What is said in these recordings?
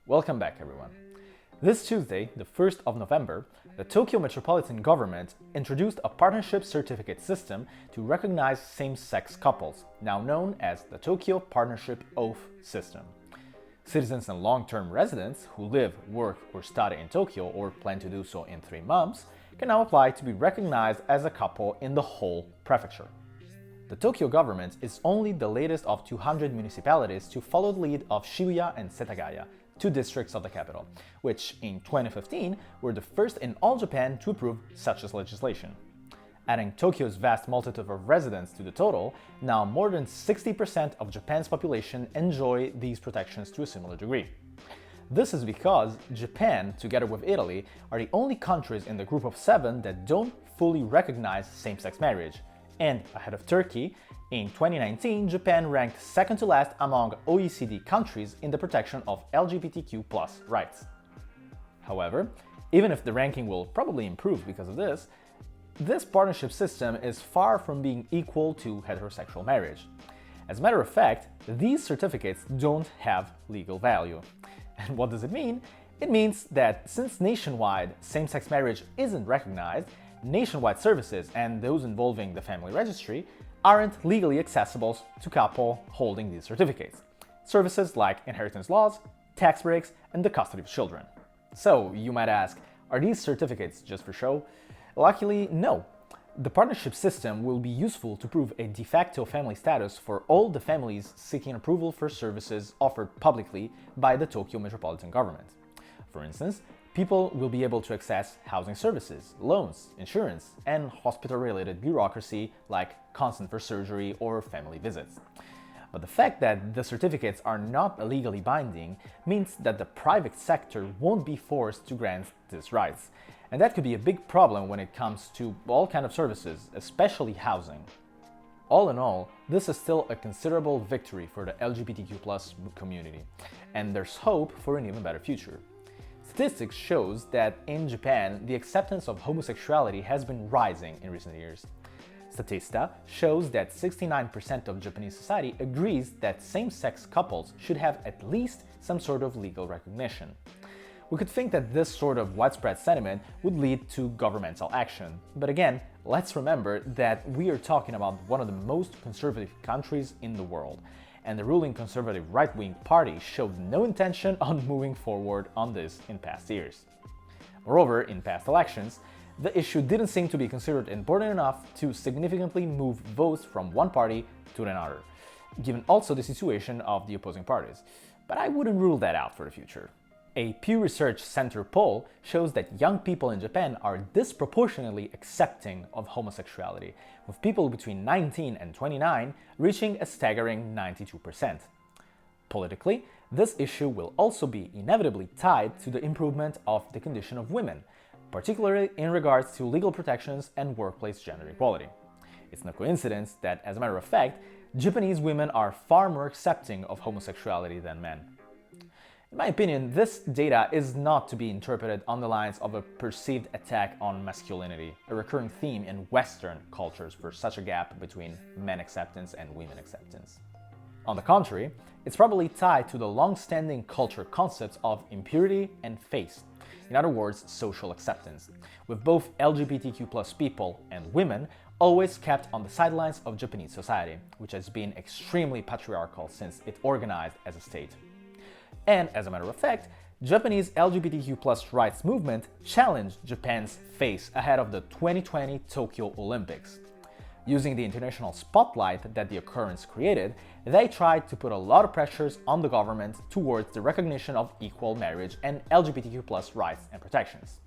Welcome back, everyone. This Tuesday, the 1st of November, the Tokyo Metropolitan government introduced a partnership certificate system to recognize same-sex couples, now known as the Tokyo Partnership Oath System. Citizens and long-term residents who live, work, or study in Tokyo or plan to do so in 3 months can now apply to be recognized as a couple in the whole prefecture. The Tokyo government is only the latest of 200 municipalities to follow the lead of Shibuya and Setagaya, 2 districts of the capital, which in 2015 were the first in all Japan to approve such as legislation. Adding Tokyo's vast multitude of residents to the total, now more than 60% of Japan's population enjoy these protections to a similar degree. This is because Japan, together with Italy, are the only countries in the group of 7 that don't fully recognize same-sex marriage. And ahead of Turkey, in 2019, Japan ranked second to last among OECD countries in the protection of LGBTQ+ rights. However, even if the ranking will probably improve because of this partnership system is far from being equal to heterosexual marriage. As a matter of fact, these certificates don't have legal value. And what does it mean? It means that since nationwide same-sex marriage isn't recognized, nationwide services and those involving the family registry aren't legally accessible to couples holding these certificates. Services like inheritance laws, tax breaks, and the custody of children. So, you might ask, are these certificates just for show? Luckily, no. The partnership system will be useful to prove a de facto family status for all the families seeking approval for services offered publicly by the Tokyo Metropolitan government. For instance, people will be able to access housing services, loans, insurance, and hospital-related bureaucracy like consent for surgery or family visits. But the fact that the certificates are not legally binding means that the private sector won't be forced to grant these rights. And that could be a big problem when it comes to all kinds of services, especially housing. All in all, this is still a considerable victory for the LGBTQ+ community, and there's hope for an even better future. Statistics shows that in Japan, the acceptance of homosexuality has been rising in recent years. Statista shows that 69% of Japanese society agrees that same-sex couples should have at least some sort of legal recognition. We could think that this sort of widespread sentiment would lead to governmental action, but again, let's remember that we are talking about one of the most conservative countries in the world, and the ruling conservative right-wing party showed no intention on moving forward on this in past years. Moreover, in past elections, the issue didn't seem to be considered important enough to significantly move votes from one party to another, given also the situation of the opposing parties. But I wouldn't rule that out for the future. A Pew Research Center poll shows that young people in Japan are disproportionately accepting of homosexuality, with people between 19 and 29 reaching a staggering 92%. Politically, this issue will also be inevitably tied to the improvement of the condition of women, particularly in regards to legal protections and workplace gender equality. It's no coincidence that, as a matter of fact, Japanese women are far more accepting of homosexuality than men. In my opinion, this data is not to be interpreted on the lines of a perceived attack on masculinity, a recurring theme in Western cultures for such a gap between men acceptance and women acceptance. On the contrary, it's probably tied to the long-standing culture concepts of impurity and faith, in other words, social acceptance, with both LGBTQ+ people and women always kept on the sidelines of Japanese society, which has been extremely patriarchal since it organized as a state. And as a matter of fact, Japanese LGBTQ+ rights movement challenged Japan's face ahead of the 2020 Tokyo Olympics. Using the international spotlight that the occurrence created, they tried to put a lot of pressures on the government towards the recognition of equal marriage and LGBTQ+ rights and protections.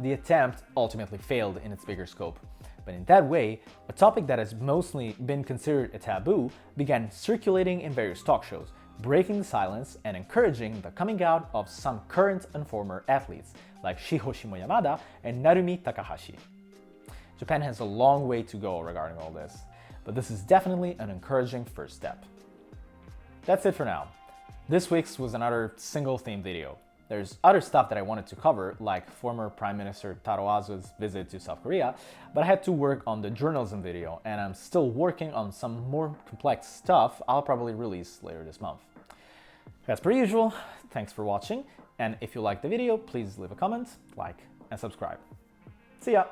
The attempt ultimately failed in its bigger scope, but in that way, a topic that has mostly been considered a taboo began circulating in various talk shows, breaking the silence and encouraging the coming out of some current and former athletes like Shihoshimo Yamada and Narumi Takahashi. Japan has a long way to go regarding all this, but this is definitely an encouraging first step. That's it for now. This week's was another single-theme video. There's other stuff that I wanted to cover, like former Prime Minister Taro Aso's visit to South Korea, but I had to work on the journalism video, and I'm still working on some more complex stuff I'll probably release later this month. As per usual, thanks for watching, and if you liked the video, please leave a comment, like, and subscribe. See ya!